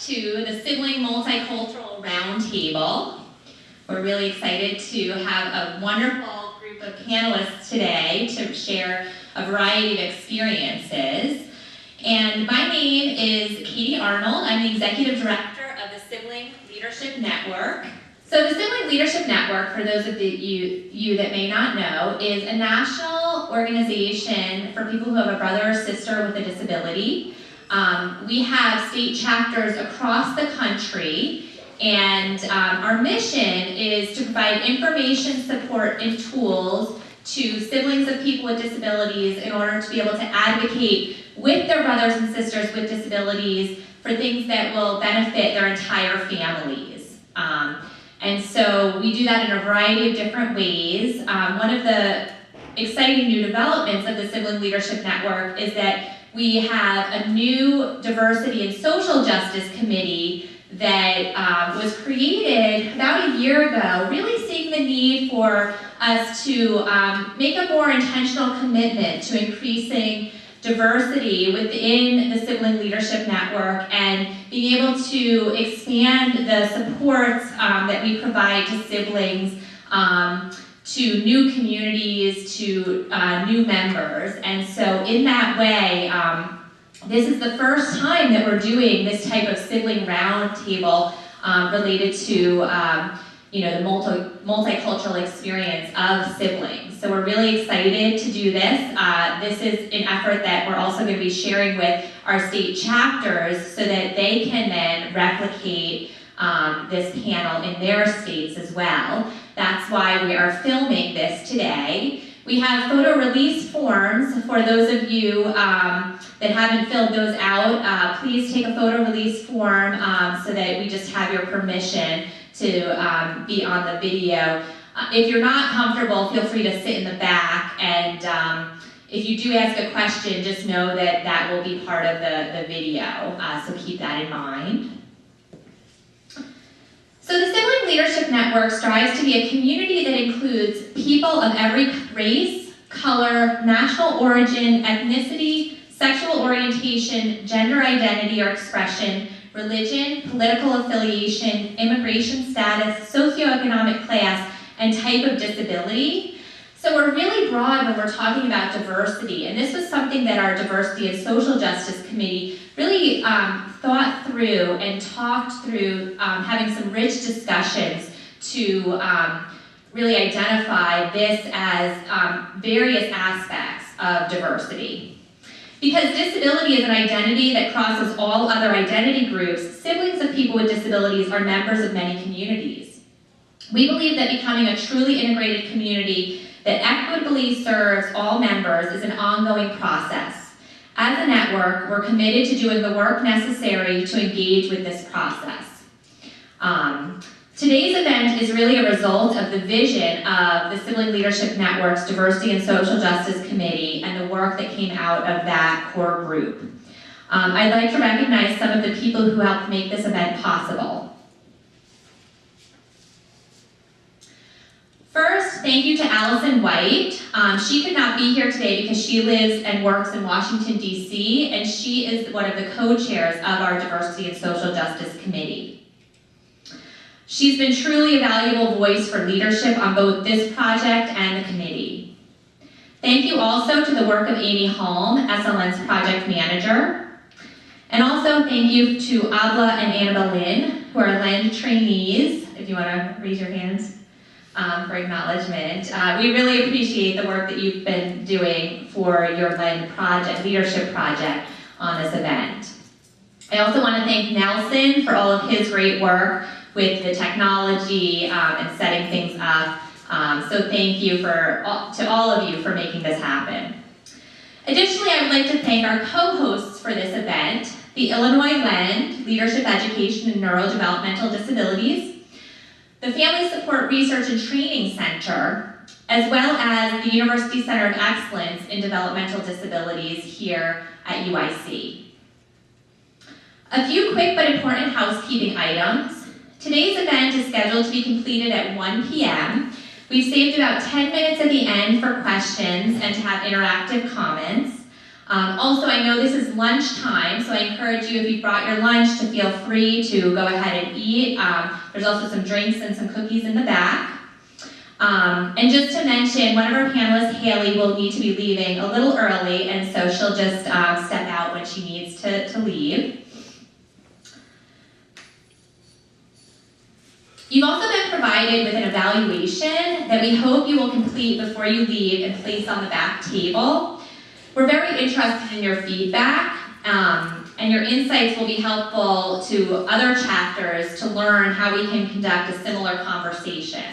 to the Sibling Multicultural Roundtable. We're really excited to have a wonderful group of panelists today to share a variety of experiences. And my name is Katie Arnold. I'm the Executive Director of the Sibling Leadership Network. So the Sibling Leadership Network, for those of you that may not know, is a national organization for people who have a brother or sister with a disability. We have state chapters across the country, and our mission is to provide information, support, and tools to siblings of people with disabilities in order to be able to advocate with their brothers and sisters with disabilities for things that will benefit their entire families. And so we do that in a variety of different ways. One of the exciting new developments of the Sibling Leadership Network is that we have a new diversity and social justice committee that was created about a year ago, really seeing the need for us to make a more intentional commitment to increasing diversity within the Sibling Leadership Network and being able to expand the supports that we provide to siblings to new communities, to new members. And so in that way, this is the first time that we're doing this type of sibling roundtable related to the multicultural experience of siblings. So we're really excited to do this. This is an effort that we're also going to be sharing with our state chapters so that they can then replicate this panel in their states as well. That's why we are filming this today. We have photo release forms for those of you that haven't filled those out. Please take a photo release form so that we just have your permission to be on the video. If you're not comfortable, feel free to sit in the back, and if you do ask a question, just know that that will be part of the video, so keep that in mind. So the Sibling Leadership Network strives to be a community that includes people of every race, color, national origin, ethnicity, sexual orientation, gender identity or expression, religion, political affiliation, immigration status, socioeconomic class, and type of disability. So we're really broad when we're talking about diversity, and this was something that our Diversity and Social Justice Committee really thought through and talked through, having some rich discussions to really identify this as various aspects of diversity. Because disability is an identity that crosses all other identity groups, siblings of people with disabilities are members of many communities. We believe that becoming a truly integrated community that equitably serves all members is an ongoing process. As a network, we're committed to doing the work necessary to engage with this process. Today's event is really a result of the vision of the Sibling Leadership Network's Diversity and Social Justice Committee and the work that came out of that core group. I'd like to recognize some of the people who helped make this event possible. First, thank you to Allison White. She could not be here today because she lives and works in Washington, D.C., and she is one of the co-chairs of our Diversity and Social Justice Committee. She's been truly a valuable voice for leadership on both this project and the committee. Thank you also to the work of Amy Holm, SLN's project manager. And also thank you to Abla and Annabelle Lynn, who are LEND trainees, if you want to raise your hands. For acknowledgement. We really appreciate the work that you've been doing for your LEND project, leadership project on this event. I also want to thank Nelson for all of his great work with the technology and setting things up. So thank you to all of you for making this happen. Additionally, I would like to thank our co-hosts for this event, the Illinois LEND Leadership Education and Neurodevelopmental Disabilities, the Family Support Research and Training Center, as well as the University Center of Excellence in Developmental Disabilities here at UIC. A few quick but important housekeeping items. Today's event is scheduled to be completed at 1 p.m. We've saved about 10 minutes at the end for questions and to have interactive comments. Also, I know this is lunchtime, so I encourage you, if you brought your lunch, to feel free to go ahead and eat. There's also some drinks and some cookies in the back. And just to mention, one of our panelists, Haley, will need to be leaving a little early, and so she'll just step out when she needs to leave. You've also been provided with an evaluation that we hope you will complete before you leave and place on the back table. We're very interested in your feedback, and your insights will be helpful to other chapters to learn how we can conduct a similar conversation.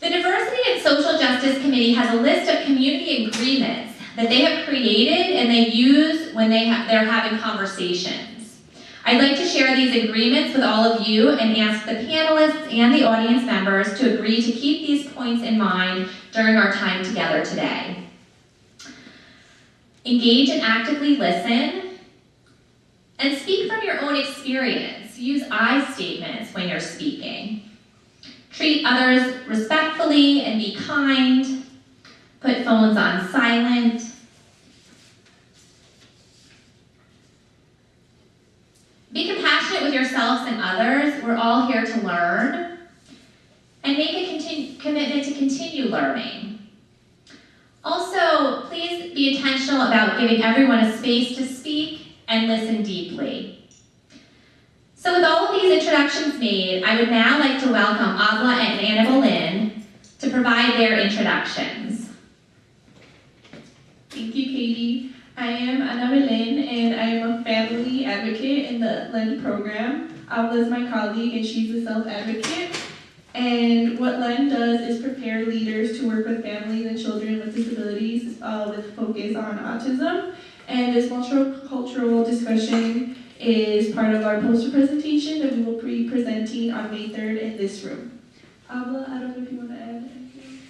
The Diversity and Social Justice Committee has a list of community agreements that they have created and they use when they're having conversations. I'd like to share these agreements with all of you and ask the panelists and the audience members to agree to keep these points in mind during our time together today. Engage and actively listen, and speak from your own experience. Use I statements when you're speaking. Treat others respectfully and be kind. Put phones on silent. Be compassionate with yourselves and others. We're all here to learn. And make a commitment to continue learning. Also, please be intentional about giving everyone a space to speak and listen deeply. So with all of these introductions made, I would now like to welcome Abla and Anna Boleyn to provide their introductions. Thank you, Katie. I am Anna Boleyn, and I am a family advocate in the LEND program. Abla is my colleague, and she's a self-advocate. And what LEND does is prepare leaders to work with families and children with disabilities with focus on autism. And this multicultural discussion is part of our poster presentation that we will be presenting on May 3rd in this room. Abla, I don't know if you want to add anything.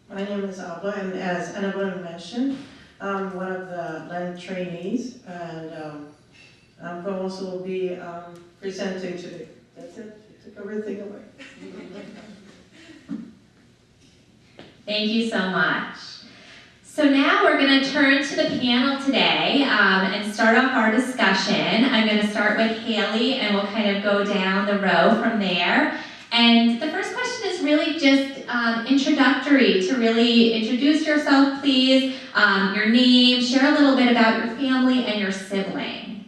My name is Abla, and as Annabelle mentioned, I'm one of the LEND trainees, and I'm also will be presenting today. That's it. You took everything away. Thank you so much. So now we're going to turn to the panel today and start off our discussion. I'm going to start with Haley, and we'll kind of go down the row from there. And the first question is really just introductory, to really introduce yourself, please, your name, share a little bit about your family and your sibling.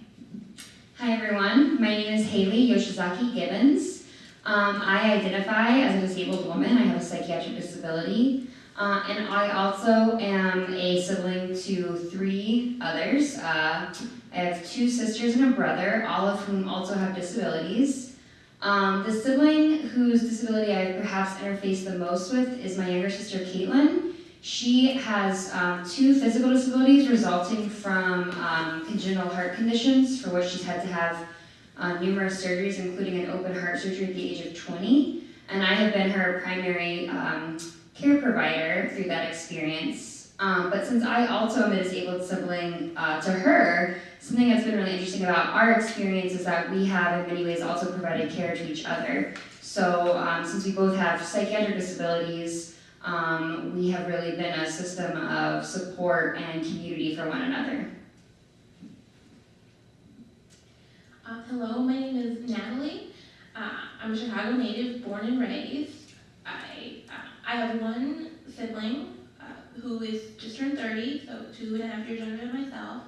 Hi everyone, my name is Haley Yoshizaki Gibbons. I identify as a disabled woman. I have a psychiatric disability. And I also am a sibling to 3 others. I have 2 sisters and a brother, all of whom also have disabilities. The sibling whose disability I perhaps interface the most with is my younger sister, Caitlin. She has 2 physical disabilities resulting from congenital heart conditions for which she's had to have numerous surgeries, including an open heart surgery at the age of 20. And I have been her primary care provider through that experience. But since I also am a disabled sibling to her, something that's been really interesting about our experience is that we have in many ways also provided care to each other. So since we both have psychiatric disabilities, we have really been a system of support and community for one another. Hello, my name is Natalie. I'm a Chicago native, born and raised. I have one sibling who is just turned 30, so 2.5 years younger than myself.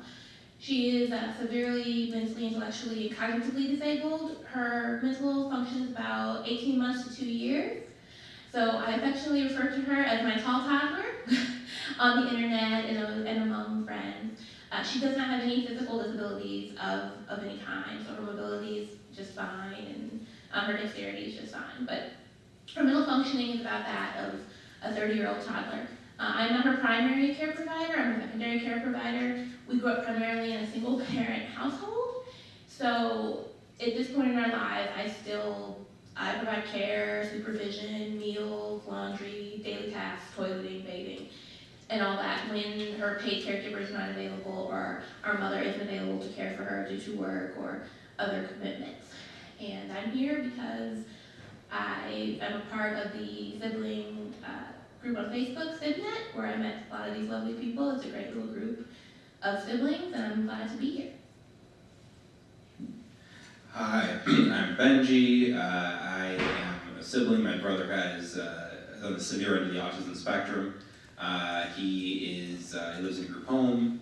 She is severely mentally, intellectually, and cognitively disabled. Her mental function is about 18 months to 2 years. So I affectionately refer to her as my tall toddler on the internet and among friends. She does not have any physical disabilities of any kind, so her mobility is just fine, and her dexterity is just fine. But her mental functioning is about that of a 30-year-old toddler. I'm not her primary care provider, I'm her secondary care provider. We grew up primarily in a single-parent household, so at this point in our lives, I provide care, supervision, meals, laundry, daily tasks, toileting, bathing, and all that when her paid caregiver is not available or our mother isn't available to care for her due to work or other commitments. And I'm here because I am a part of the sibling group on Facebook, Sibnet, where I met a lot of these lovely people. It's a great little group of siblings, and I'm glad to be here. Hi, I'm Benji. I am a sibling. My brother is on the severe end of the autism spectrum. He lives in a group home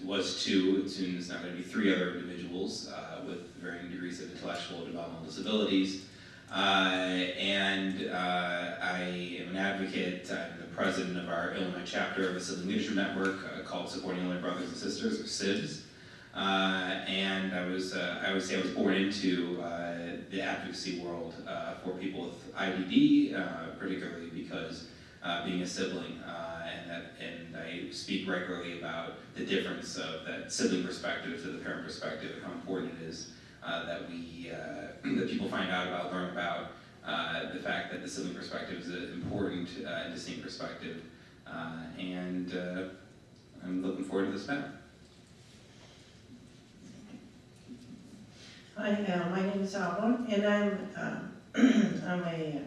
was two, soon is now going to be three other individuals with varying degrees of intellectual and developmental disabilities. I am an advocate. I'm the president of our Illinois chapter of the Sibling Leadership Network called Supporting Illinois Brothers and Sisters, or SIBS. And I would say I was born into the advocacy world for people with IDD, particularly because being a sibling, and I speak regularly about the difference of that sibling perspective to the parent perspective, and how important it is that people find out about, learn about the fact that the sibling perspective is an important and distinct perspective, and I'm looking forward to this panel. Hi, my name is Alba, and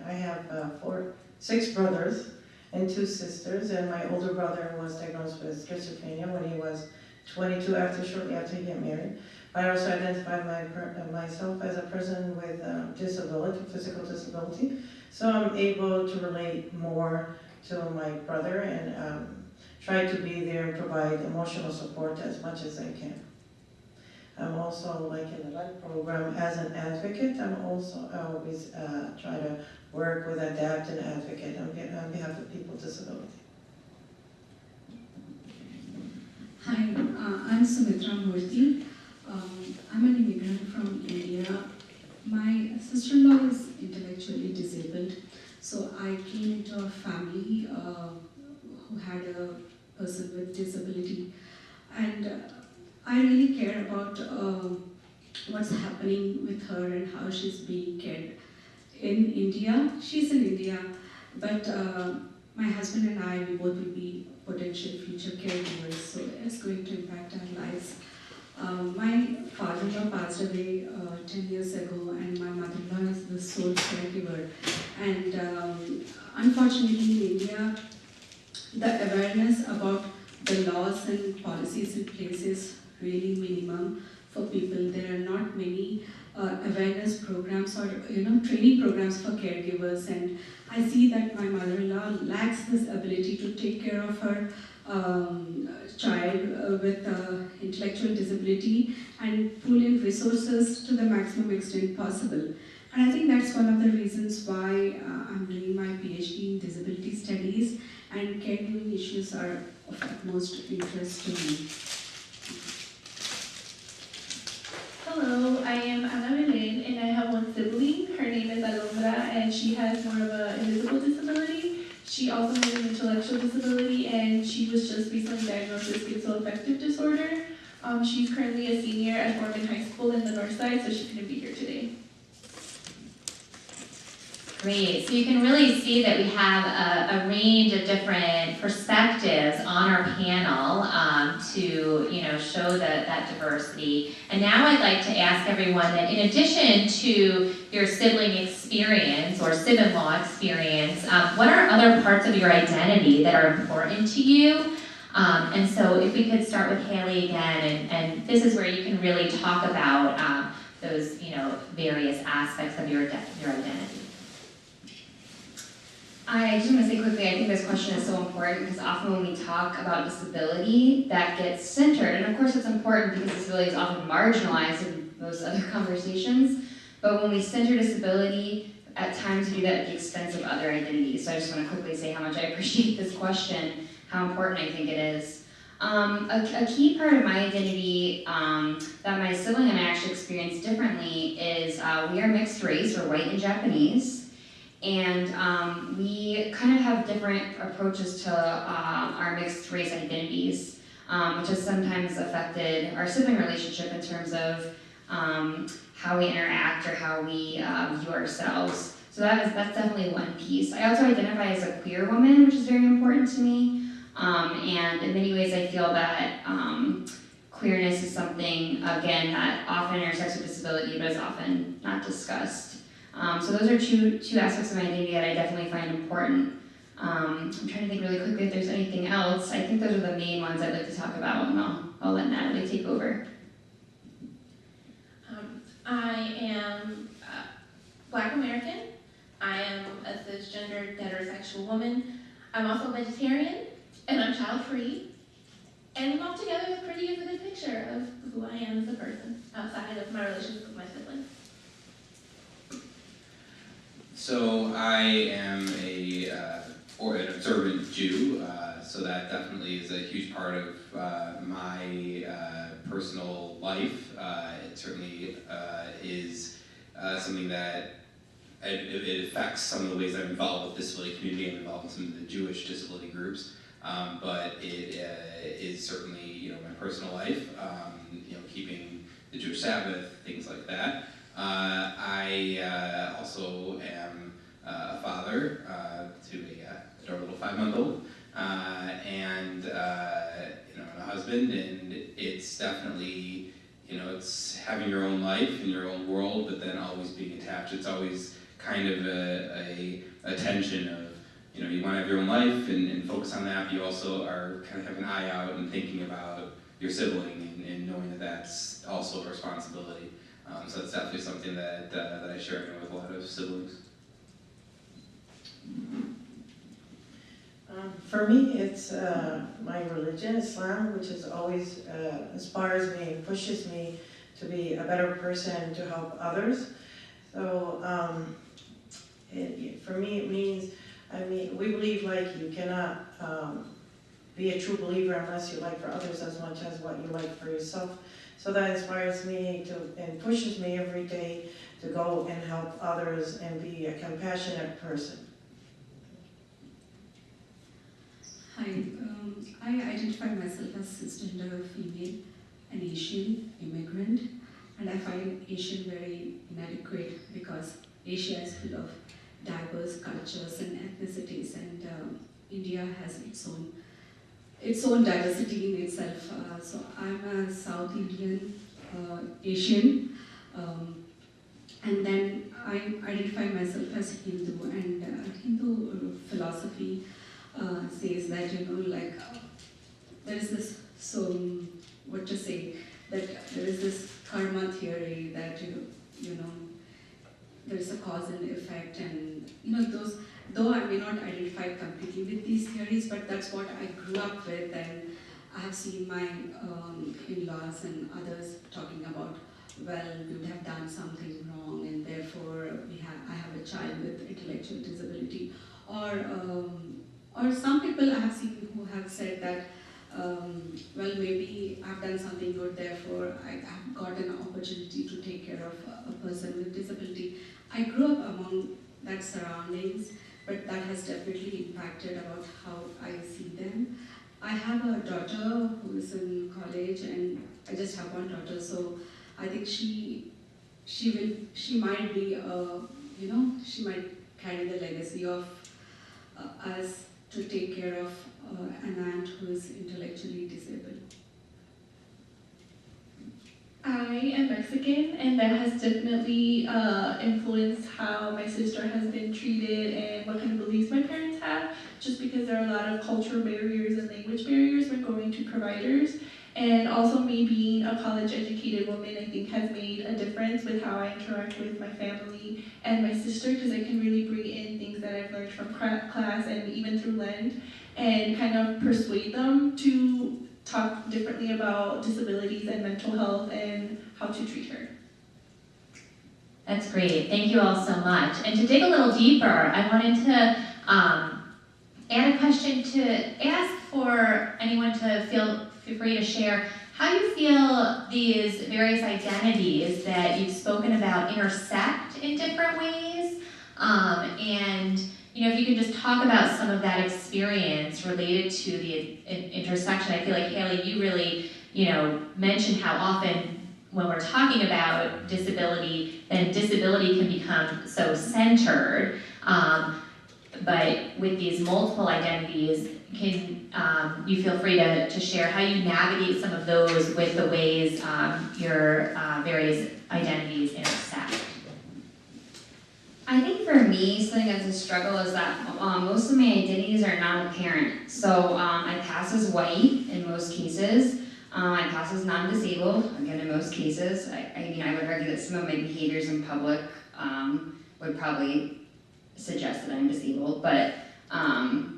I have 6 brothers and 2 sisters, and my older brother was diagnosed with schizophrenia when he was 22, shortly after he got married. I also identified myself as a person with physical disability, so I'm able to relate more to my brother and try to be there and provide emotional support as much as I can. I'm also, like in the LED program, as an advocate, I always try to work with ADAPT and advocate on behalf of people with disability. Hi, I'm Sumitra Murthy. I'm an immigrant from India. My sister-in-law is intellectually disabled, so I came into a family who had a person with disability, and I really care about what's happening with her and how she's being cared in India. She's in India, but my husband and I, we both will be potential future caregivers, so it's going to impact our lives. My father-in-law passed away 10 years ago, and my mother-in-law is the sole caregiver. And unfortunately in India, the awareness about the laws and policies in place is really minimum for people. There are not many awareness programs or training programs for caregivers, and I see that my mother-in-law lacks this ability to take care of her child with intellectual disability and pull in resources to the maximum extent possible. And I think that's one of the reasons why I'm doing my PhD in disability studies, and caregiving issues are of utmost interest to me. Hello, I am Ana Belén, and I have one sibling. Her name is Alondra, and she has more of an invisible disability. She also has an intellectual disability, and she was just recently diagnosed with schizoaffective disorder. She's currently a senior at Morgan High School in the North Side, so she couldn't be here today. Great, so you can really see that we have a range of different perspectives on our panel to show that diversity. And now I'd like to ask everyone that in addition to your sibling experience or sib-in-law experience, what are other parts of your identity that are important to you? And so if we could start with Haley again, and this is where you can really talk about those various aspects of your identity. I just want to say quickly, I think this question is so important because often when we talk about disability, that gets centered. And of course it's important because disability is often marginalized in those other conversations. But when we center disability, at times we do that at the expense of other identities. So I just want to quickly say how much I appreciate this question, how important I think it is. A key part of my identity that my sibling and I actually experience differently is we are mixed race, we're white and Japanese. And we kind of have different approaches to our mixed race identities, which has sometimes affected our sibling relationship in terms of how we interact or how we view ourselves. So that's definitely one piece. I also identify as a queer woman, which is very important to me. And in many ways I feel that queerness is something, again, that often intersects with disability, but is often not discussed. So those are two aspects of my identity that I definitely find important. I'm trying to think really quickly if there's anything else. I think those are the main ones I'd like to talk about, and I'll let Natalie take over. I am Black American. I am a cisgendered heterosexual woman. I'm also vegetarian, and I'm child-free. And altogether, it's pretty is a good picture of who I am as a person outside of my relationship with my siblings. So I am an observant Jew, so that definitely is a huge part of my personal life. It certainly is something that it affects some of the ways I'm involved with the disability community. I'm involved in some of the Jewish disability groups, but it is certainly my personal life. Keeping the Jewish Sabbath, things like that. I also am a father to a little 5-month-old, and a husband, and it's definitely it's having your own life and your own world, but then always being attached. It's always kind of a tension of you want to have your own life and focus on that, but you also are kind of have an eye out and thinking about your sibling and knowing that that's also a responsibility. So that's definitely something that I share with a lot of siblings. For me, it's my religion, Islam, which is always inspires me and pushes me to be a better person, to help others. So for me, it means, we believe like you cannot be a true believer unless you like for others as much as what you like for yourself. So that inspires me and pushes me every day to go and help others and be a compassionate person. Hi, I identify myself as cisgender female, an Asian immigrant, and I find Asian very inadequate because Asia is full of diverse cultures and ethnicities, and India has its own diversity in itself. So I'm a South Indian Asian, and then I identify myself as Hindu, and Hindu philosophy says that there is this there is this karma theory that there is a cause and effect, and those, though I may not identify completely with these theories, but that's what I grew up with, and I have seen my in-laws and others talking about, well, we would have done something wrong, and therefore I have a child with intellectual disability, or some people I have seen who have said that, well, maybe I've done something good, therefore I have got an opportunity to take care of a person with disability. I grew up among that surroundings, but that has definitely impacted about how I see them. I have a daughter who is in college, and I just have one daughter, so I think she might be, she might carry the legacy of us to take care of an aunt who is intellectually disabled. I am Mexican, and that has definitely influenced how my sister has been treated and what kind of beliefs my parents have, just because there are a lot of cultural barriers and language barriers when going to providers. And also me being a college-educated woman, I think has made a difference with how I interact with my family and my sister, because I can really bring in things that I've learned from class and even through Lend, and kind of persuade them to talk differently about disabilities and mental health and how to treat her. That's great. Thank you all so much. And to dig a little deeper, I wanted to add a question to ask for anyone to feel free to share how you feel these various identities that you've spoken about intersect in different ways. And if you could just talk about some of that experience related to the intersection. I feel like, Haley, you really, mentioned how often when we're talking about disability, then disability can become so centered. But with these multiple identities, can you feel free to share how you navigate some of those with the ways your various identities intersect? me, something that's a struggle is that most of my identities are not apparent. So I pass as white in most cases. I pass as non-disabled, again in most cases. I would argue that some of my behaviors in public would probably suggest that I'm disabled, but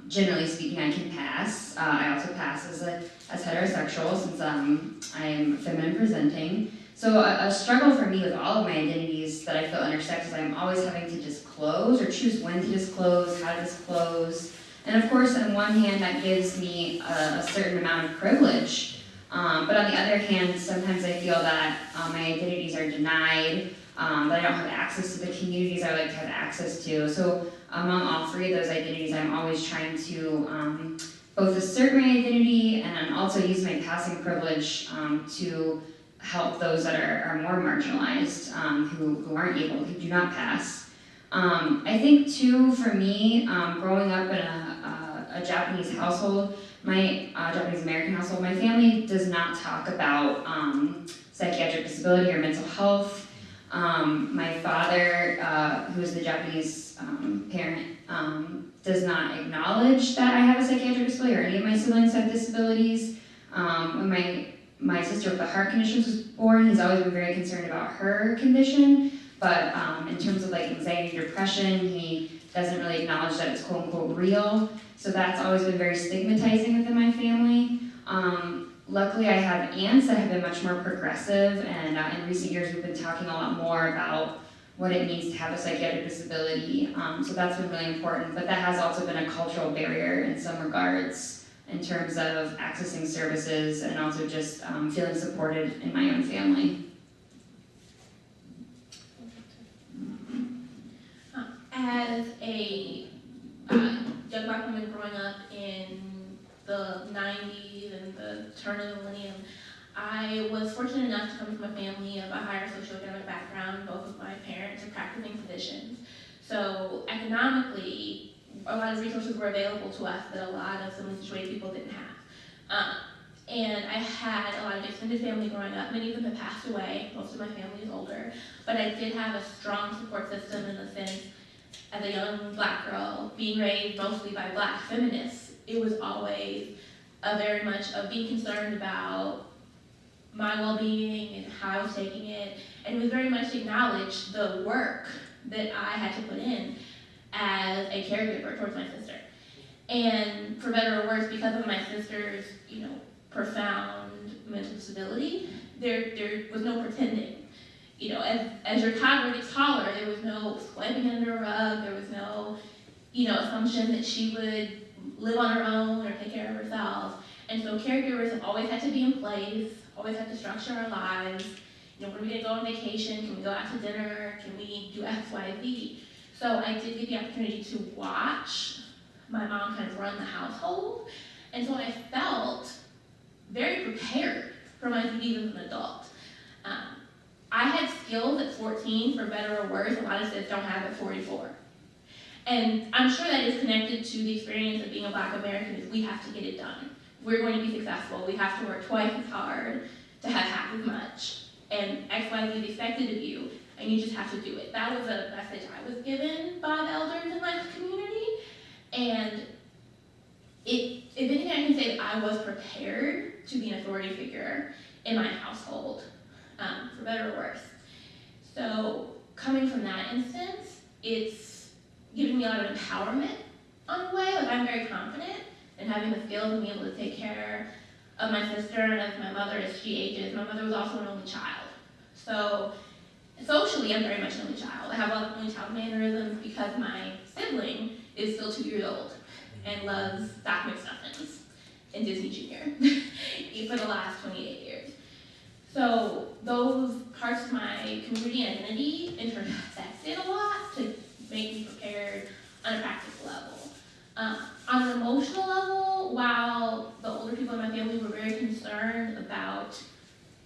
generally speaking, I can pass. I also pass as heterosexual since I'm feminine presenting. So a struggle for me with all of my identities that I feel intersect is I'm always having to disclose or choose when to disclose, how to disclose. And of course, on one hand, that gives me a certain amount of privilege. But on the other hand, sometimes I feel that my identities are denied, that I don't have access to the communities I like to have access to. So among all three of those identities, I'm always trying to both assert my identity and also use my passing privilege to help those that are more marginalized, who aren't able, who do not pass. I think too, for me, growing up in a Japanese household, my Japanese American household, my family does not talk about psychiatric disability or mental health. My father, who is the Japanese parent, does not acknowledge that I have a psychiatric disability or any of my siblings have disabilities. When my sister with the heart conditions was born, he's always been very concerned about her condition, but in terms of like anxiety, depression, he doesn't really acknowledge that it's quote unquote real. So that's always been very stigmatizing within my family. Luckily, I have aunts that have been much more progressive, and in recent years, we've been talking a lot more about what it means to have a psychiatric disability. So that's been really important, but that has also been a cultural barrier in some regards in terms of accessing services and also just feeling supported in my own family. As a young Black woman growing up in the 90s and the turn of the millennium, I was fortunate enough to come from a family of a higher socioeconomic background. Both of my parents are practicing physicians. So economically, a lot of resources were available to us that a lot of similarly situated people didn't have. And I had a lot of extended family growing up. Many of them have passed away. Most of my family is older. But I did have a strong support system in the sense, as a young Black girl, being raised mostly by Black feminists, it was always very much of being concerned about my well-being and how I was taking it. And it was very much acknowledged the work that I had to put in as a caregiver towards my sister. And for better or worse, because of my sister's, profound mental disability, there was no pretending. As your toddler gets taller, there was no swiping under a rug, there was no, assumption that she would live on her own or take care of herself. And so caregivers have always had to be in place, always had to structure our lives. When are we gonna go on vacation? Can we go out to dinner? Can we do X, Y, Z? So I did get the opportunity to watch my mom kind of run the household. And so I felt very prepared for my duties as an adult. I had skills at 14, for better or worse. A lot of kids don't have at 44. And I'm sure that is connected to the experience of being a Black American, is we have to get it done. If we're going to be successful, we have to work twice as hard to have half as much. And X, Y, Z is expected of you, and you just have to do it. That was a message I was given by the elders in my community. And if anything, I can say that I was prepared to be an authority figure in my household, for better or worse. So coming from that instance, it's giving me a lot of empowerment on a way. Like, I'm very confident in having the skills and being able to take care of my sister and of my mother as she ages. My mother was also an only child. So socially, I'm very much an only child. I have a lot of only child mannerisms because my sibling is still 2 years old and loves Doc McStuffins and Disney Junior for the last 28 years. So those parts of my community identity intersected a lot to make me prepared on a practical level. On an emotional level, while the older people in my family were very concerned about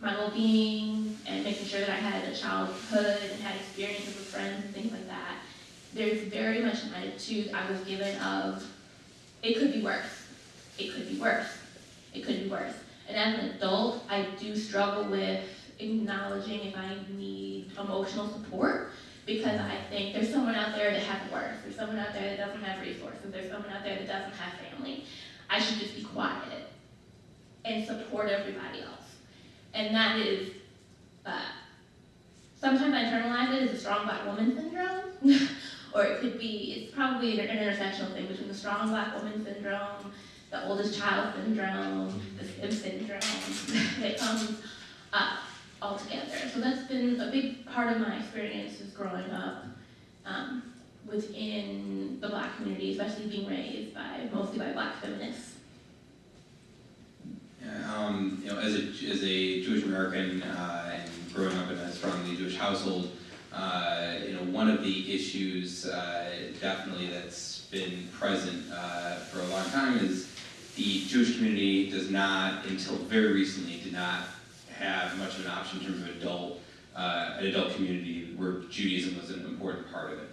my well-being and making sure that I had a childhood and had experiences with friends and things like that, there's very much an attitude I was given of, it could be worse, it could be worse, it could be worse. And as an adult, I do struggle with acknowledging if I need emotional support, because I think there's someone out there that has it worse, there's someone out there that doesn't have resources, there's someone out there that doesn't have family. I should just be quiet and support everybody else. And that is, sometimes I internalize it as a strong black woman syndrome, or it could be, it's probably an intersectional thing between the strong black woman syndrome, the oldest child syndrome, the SIB syndrome that comes all together. So that's been a big part of my experience is growing up within the black community, especially being raised by mostly by black feminists. Yeah, you know, as a Jewish American and growing up in a strongly Jewish household, you know, one of the issues definitely that's been present for a long time is the Jewish community does not, until very recently, did not have much of an option in terms of an adult community where Judaism was an important part of it.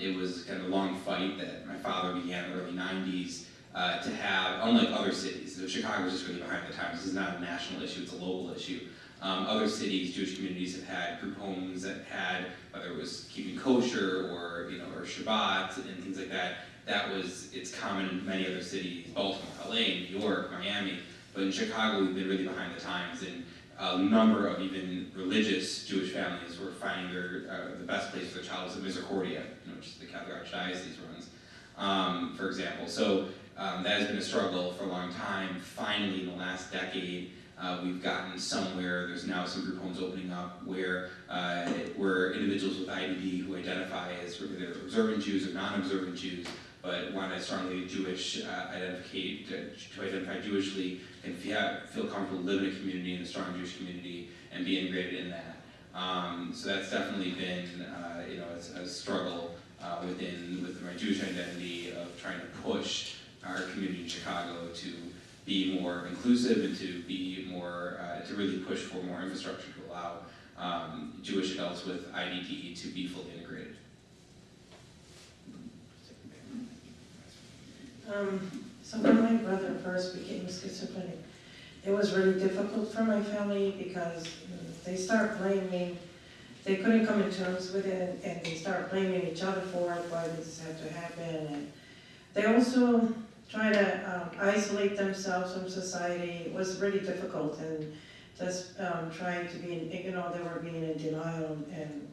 It was kind of a long fight that my father began in the early 90s to have, unlike other cities. So Chicago was just really behind the times. This is not a national issue, it's a local issue. Other cities, Jewish communities have had group homes that had, whether it was keeping kosher or, you know, or Shabbat and things like that. It's common in many other cities, Baltimore, LA, New York, Miami. But in Chicago, we've been really behind the times, and a number of even religious Jewish families were finding the best place for their child was at Misericordia, you know, which is the Catholic Archdiocese runs, for example. So that has been a struggle for a long time. Finally, in the last decade, we've gotten somewhere. There's now some group homes opening up where individuals with IDD who identify as either observant Jews or non-observant Jews, but want to strongly Jewish, to identify Jewishly, can feel comfortable living in a community, in a strong Jewish community, and be integrated in that. So that's definitely been, you know, a struggle within my Jewish identity of trying to push our community in Chicago to be more inclusive and to be more, to really push for more infrastructure to allow Jewish adults with IDD to be fully integrated. So when my brother first became schizophrenic, it was really difficult for my family because they start blaming, they couldn't come to terms with it, and they start blaming each other for it, why did this have to happen, and they also try to isolate themselves from society. It was really difficult, and just trying to be, you know, they were being in denial, and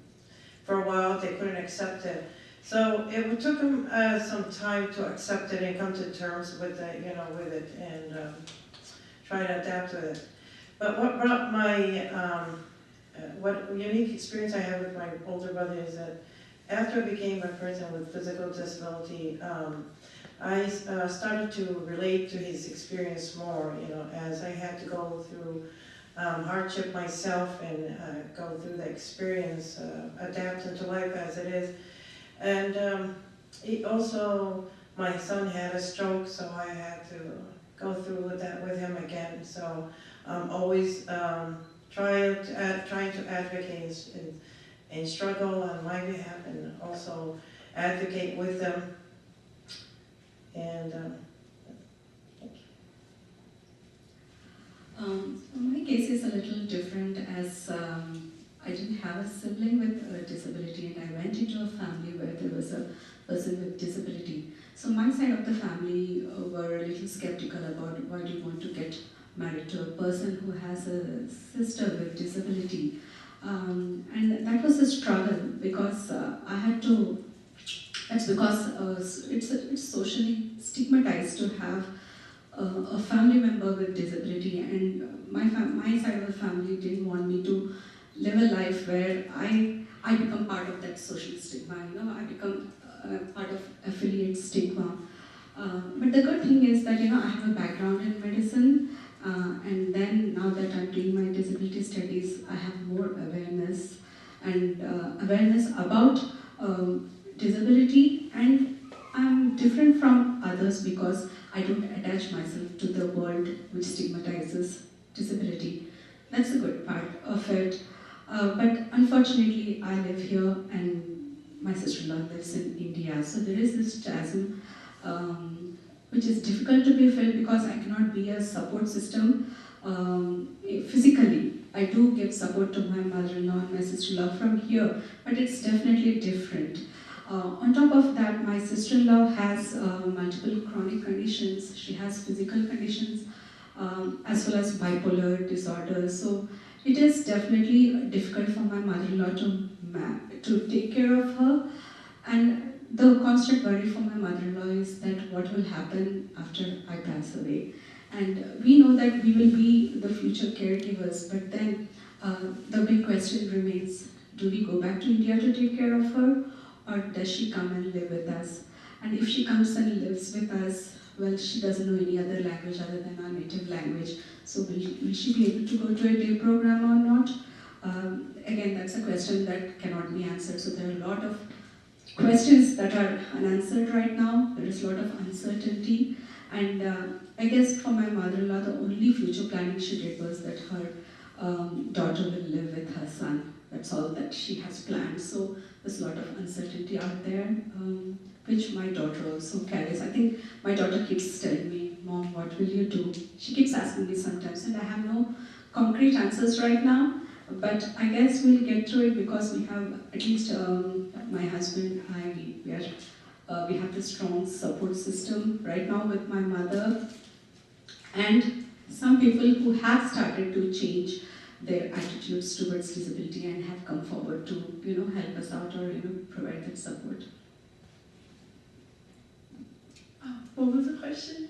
for a while they couldn't accept it. So it took them some time to accept it and come to terms with it, you know, with it, and try to adapt with it. But what brought my, what unique experience I had with my older brother is that after I became a person with physical disability, I started to relate to his experience more, you know, as I had to go through hardship myself and go through the experience, adapt into life as it is. And my son had a stroke, so I had to go through with that with him again. So always trying to advocate and struggle on my behalf, and also advocate with them. And my case is a little different, as I didn't have a sibling with a disability, and I went into a family where there was a person with disability. So my side of the family were a little skeptical about why do you want to get married to a person who has a sister with disability. And that was a struggle because I had to, that's because it's socially stigmatized to have a family member with disability, and my side of the family didn't want me to live a life where I become part of that social stigma, you know, I become part of affiliate stigma. But the good thing is that, you know, I have a background in medicine, and then now that I'm doing my disability studies, I have more awareness and awareness about disability, and I'm different from others because I don't attach myself to the world which stigmatizes disability. That's the good part of it. But unfortunately, I live here and my sister-in-law lives in India, so there is this chasm which is difficult to be filled because I cannot be a support system physically I do give support to my mother-in-law and my sister-in-law from here, but it's definitely different. On top of that, my sister-in-law has multiple chronic conditions. She has physical conditions as well as bipolar disorder. So it is definitely difficult for my mother-in-law to take care of her. And the constant worry for my mother-in-law is that what will happen after I pass away. And we know that we will be the future caregivers, but then the big question remains, do we go back to India to take care of her, or does she come and live with us? And if she comes and lives with us, well, she doesn't know any other language other than our native language. So will she be able to go to a day program or not? Again, that's a question that cannot be answered. So there are a lot of questions that are unanswered right now. There is a lot of uncertainty. And I guess for my mother-in-law, the only future planning she did was that her daughter will live with her son. That's all that she has planned. So there's a lot of uncertainty out there, which my daughter also carries. I think my daughter keeps telling me, Mom, what will you do? She keeps asking me sometimes, and I have no concrete answers right now. But I guess we'll get through it because we have, at least my husband and I, we have a strong support system right now with my mother. And some people who have started to change their attitudes towards disability and have come forward to, help us out or, provide that support. What was the question?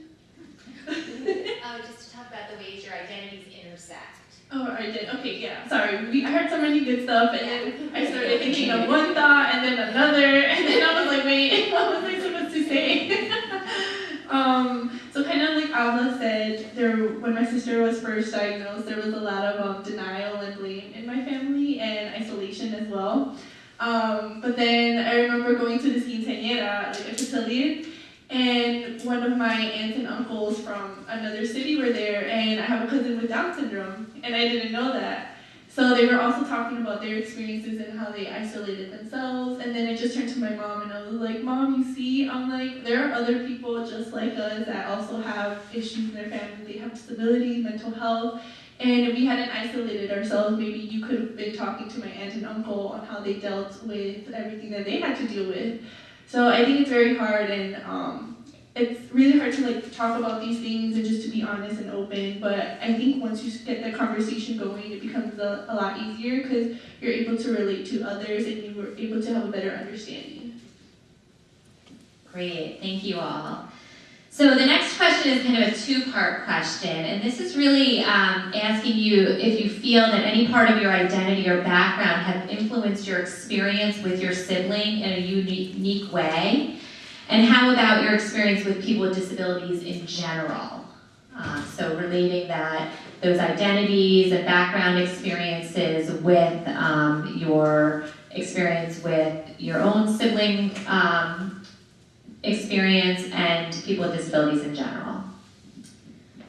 Just to talk about the ways your identities intersect. Oh, I did. Okay, yeah. Sorry. I heard so many good stuff, and then I started thinking of one thought, and then another, and then I was like, wait, what was I supposed to say? So kind of like Alma said, when my sister was first diagnosed, there was a lot of denial and blame in my family, and isolation as well. But then I remember going to this quinceañera, like a facility, and one of my aunts and uncles from another city were there, and I have a cousin with Down syndrome, and I didn't know that. So they were also talking about their experiences and how they isolated themselves, and then I just turned to my mom and I was like, Mom, you see, I'm like, there are other people just like us that also have issues in their family. They have disabilities, mental health, and if we hadn't isolated ourselves, maybe you could have been talking to my aunt and uncle on how they dealt with everything that they had to deal with. So I think it's very hard, and it's really hard to talk about these things and just to be honest and open. But I think once you get the conversation going, it becomes a lot easier because you're able to relate to others and you were able to have a better understanding. Great, thank you all. So the next question is kind of a two-part question, and this is really asking you if you feel that any part of your identity or background have influenced your experience with your sibling in a unique way, and how about your experience with people with disabilities in general? So relating those identities and background experiences with your experience with your own sibling experience and people with disabilities in general.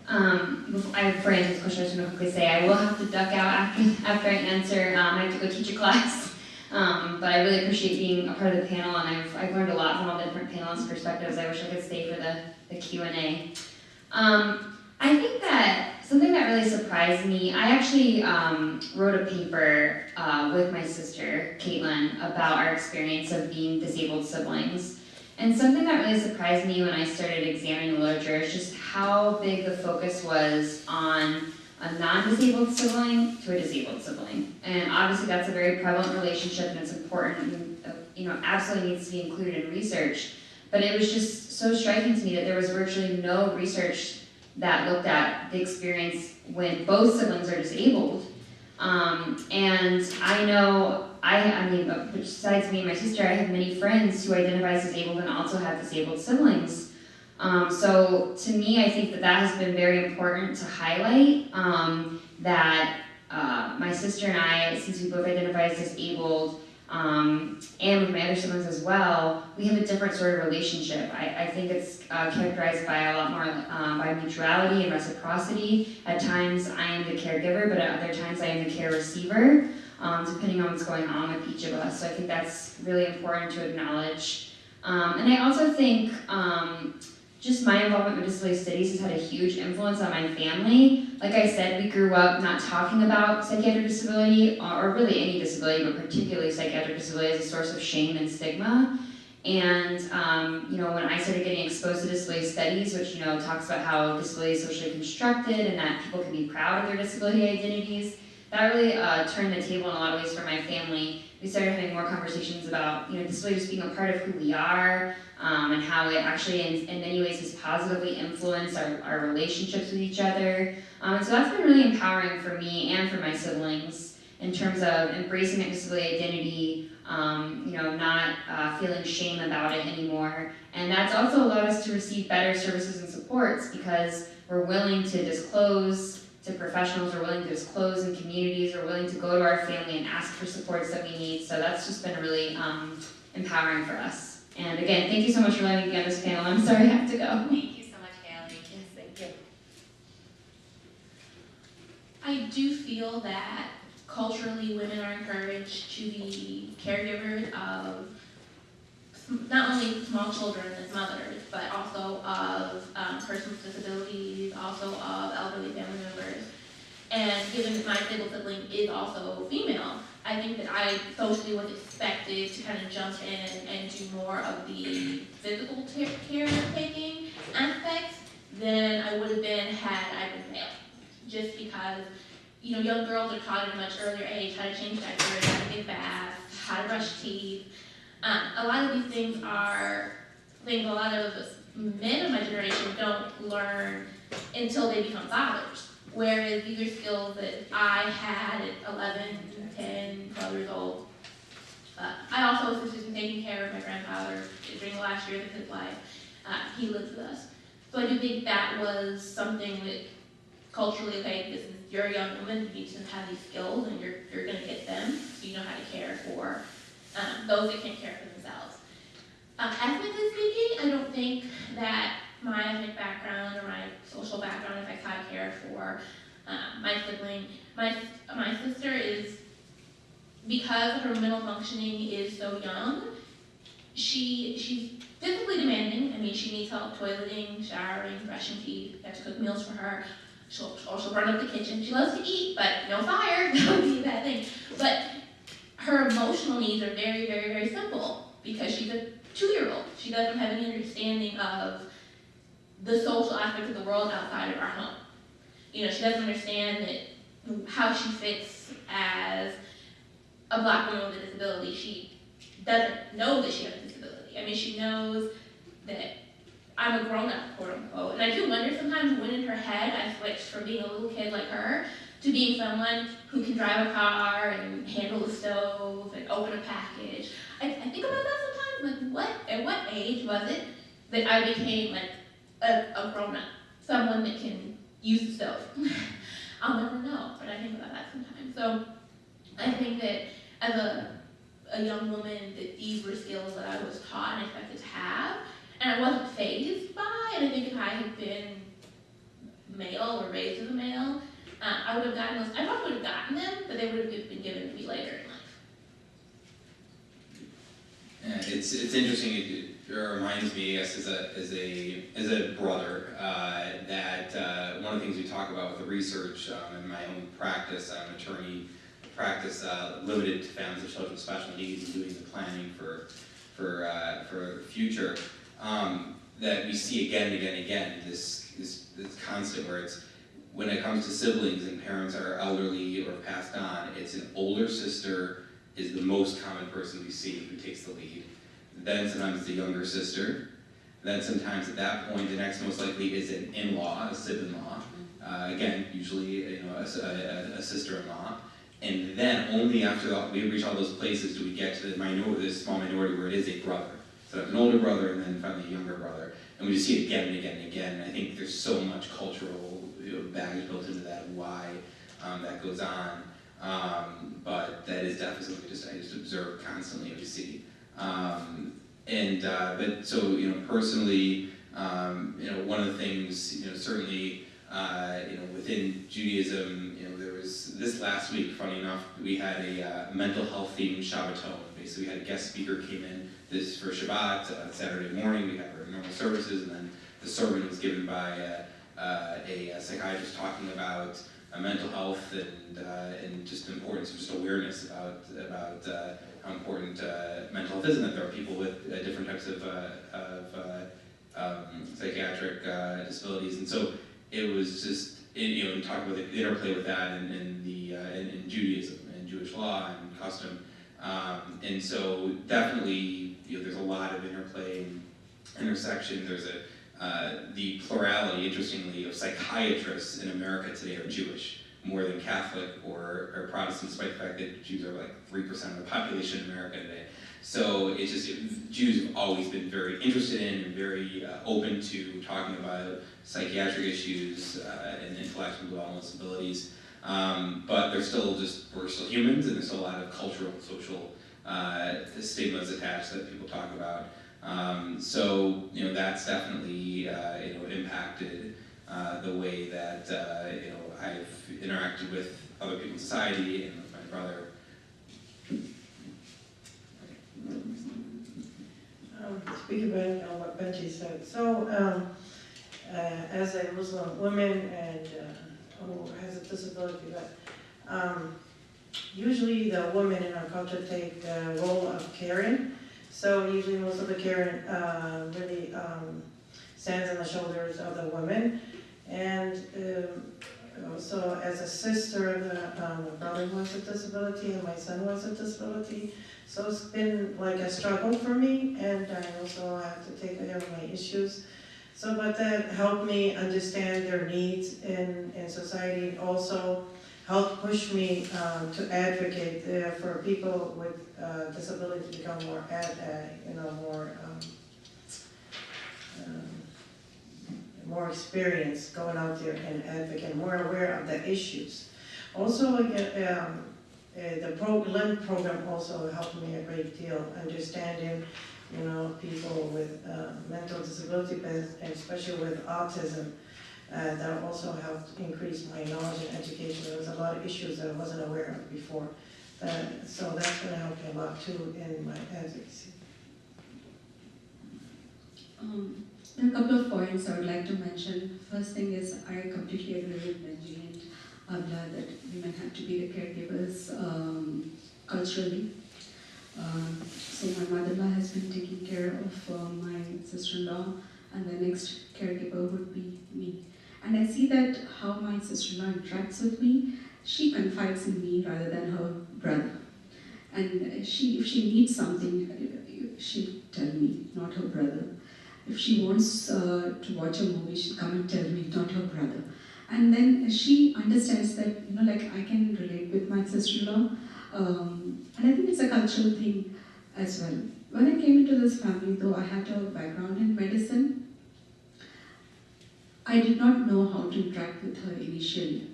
For answering this question, I just want to quickly say I will have to duck out after I answer. I have to go teach a class, but I really appreciate being a part of the panel, and I've learned a lot from all the different panelists' perspectives. I wish I could stay for the Q&A. I think that something that really surprised me, I actually wrote a paper with my sister, Caitlin, about our experience of being disabled siblings. And something that really surprised me when I started examining the literature is just how big the focus was on a non-disabled sibling to a disabled sibling. And obviously that's a very prevalent relationship and it's important and absolutely needs to be included in research. But it was just so striking to me that there was virtually no research that looked at the experience when both siblings are disabled. And I know, besides me and my sister, I have many friends who identify as disabled and also have disabled siblings. So to me, I think that has been very important to highlight, that my sister and I, since we both identify as disabled, and with my other siblings as well, we have a different sort of relationship. I think it's characterized by a lot more by mutuality and reciprocity. At times I am the caregiver, but at other times I am the care receiver, depending on what's going on with each of us. So I think that's really important to acknowledge. And I also think just my involvement with disability studies has had a huge influence on my family. Like I said, we grew up not talking about psychiatric disability, or really any disability, but particularly psychiatric disability as a source of shame and stigma. And when I started getting exposed to disability studies, which talks about how disability is socially constructed and that people can be proud of their disability identities, that really turned the table in a lot of ways for my family. We started having more conversations about disability just being a part of who we are, and how it actually in many ways has positively influenced our relationships with each other. So that's been really empowering for me and for my siblings in terms of embracing that disability identity, not feeling shame about it anymore. And that's also allowed us to receive better services and supports because we're willing to disclose to professionals, we're willing to disclose in communities, we're willing to go to our family and ask for supports that we need. So that's just been really empowering for us. And again, thank you so much for letting me be on this panel. I'm sorry I have to go. Thank you so much, Haley. Yes, thank you. I do feel that culturally women are encouraged to be caregivers of not only small children as mothers, but also of persons with disabilities, also of elderly family members. And given that my single sibling is also female, I think that I socially was expected to kind of jump in and do more of the physical caretaking aspects than I would have been had I been male. Just because, young girls are taught at a much earlier age how to change diapers, how to get baths, how to brush teeth. A lot of these things are things a lot of men of my generation don't learn until they become fathers. Whereas these are skills that I had at 11, 10, 12 years old. I also assisted in taking care of my grandfather during the last years of his life. He lives with us. So I do think that was something that culturally, okay, this is, you're a young woman, you need to have these skills and you're going to get them so you know how to care for those that can't care for themselves. Ethnically speaking, I don't think that my ethnic background or my social background affects how I care for my sibling. My sister is, because her mental functioning is so young, she's physically demanding. I mean, she needs help toileting, showering, brushing teeth. You have to cook meals for her. She'll run up the kitchen. She loves to eat, but no fire. That would be a bad thing. But her emotional needs are very, very, very simple because she's a 2-year-old. She doesn't have any understanding of the social aspects of the world outside of our home. She doesn't understand that how she fits as a Black woman with a disability. She doesn't know that she has a disability. I mean, she knows that I'm a grown-up, quote unquote. And I do wonder sometimes when in her head I switched from being a little kid like her to being someone who can drive a car and handle the stove and open a package. I think about that sometimes, like at what age was it that I became like a grown-up, someone that can use the stove? I'll never know, but I think about that sometimes. So I think that as a young woman, that these were skills that I was taught and expected to have, and I wasn't fazed by. And I think if I had been male or raised as a male, I would have gotten those. I probably would have gotten them, but they would have been given to me later in life. Yeah, it's interesting. It reminds me, I guess, as a brother, that one of the things we talk about with the research in my own practice, I'm an attorney, practice limited to families of children with special needs and doing the planning for the future. That we see again and again and again this constant where it's when it comes to siblings and parents are elderly or passed on, it's an older sister is the most common person we see who takes the lead. Then sometimes it's a younger sister. Then sometimes at that point the next most likely is an in-law, a sibling-in-law. Again, usually a sister-in-law. And then only after we reach all those places do we get to the minority, this small minority where it is a brother. So an older brother and then finally a younger brother. And we just see it again and again and again. And I think there's so much cultural baggage built into that of why that goes on. But that is definitely something I just observe constantly and we see. But so, personally, one of the things, certainly, within Judaism, there was this last week, funny enough, we had a mental health themed Shabbaton. Basically, we had a guest speaker came in this for Shabbat, Saturday morning, we had our normal services, and then the sermon was given by a psychiatrist talking about mental health and just the importance of just awareness about how important mental health is, and that there are people with different types of psychiatric disabilities. And so it was just, and talking about the interplay with that in Judaism and Jewish law and custom. And so definitely, there's a lot of interplay and intersection. There's the plurality, interestingly, of psychiatrists in America today are Jewish, more than Catholic or Protestant, despite the fact that Jews are like 3% of the population in America today. So it's just, Jews have always been very interested in and very open to talking about psychiatric issues and intellectual developmental disabilities. But we're still humans, and there's still a lot of cultural and social stigmas attached that people talk about. So that's definitely impacted the way that I've interacted with other people in society and with my brother. Speaking about what Benji said, so as a Muslim woman and who has a disability, but usually the women in our culture take the role of caring. So usually most of the caring really stands on the shoulders of the women. And also as a sister, my brother who has a disability and my son who has a disability. So it's been like a struggle for me, and I also have to take care of my issues. So, but that helped me understand their needs in society, and also helped push me to advocate for people with disabilities to become more experienced going out there and advocate, more aware of the issues. Also, again, the LEND program also helped me a great deal, understanding, people with mental disability, and especially with autism. That also helped increase my knowledge and education. There was a lot of issues that I wasn't aware of before. So that's going to help me a lot too in my advocacy. There are a couple of points I would like to mention. First thing is, I completely agree with Benji and Abla that women have to be the caregivers culturally. So my mother-in-law has been taking care of my sister-in-law, and the next caregiver would be me. And I see that how my sister-in-law interacts with me, she confides in me rather than her brother. And if she needs something, she'll tell me, not her brother. If she wants to watch a movie, she'll come and tell me, not her brother. And then she understands that, I can relate with my sister-in-law. And I think it's a cultural thing as well. When I came into this family, though I had a background in medicine, I did not know how to interact with her initially.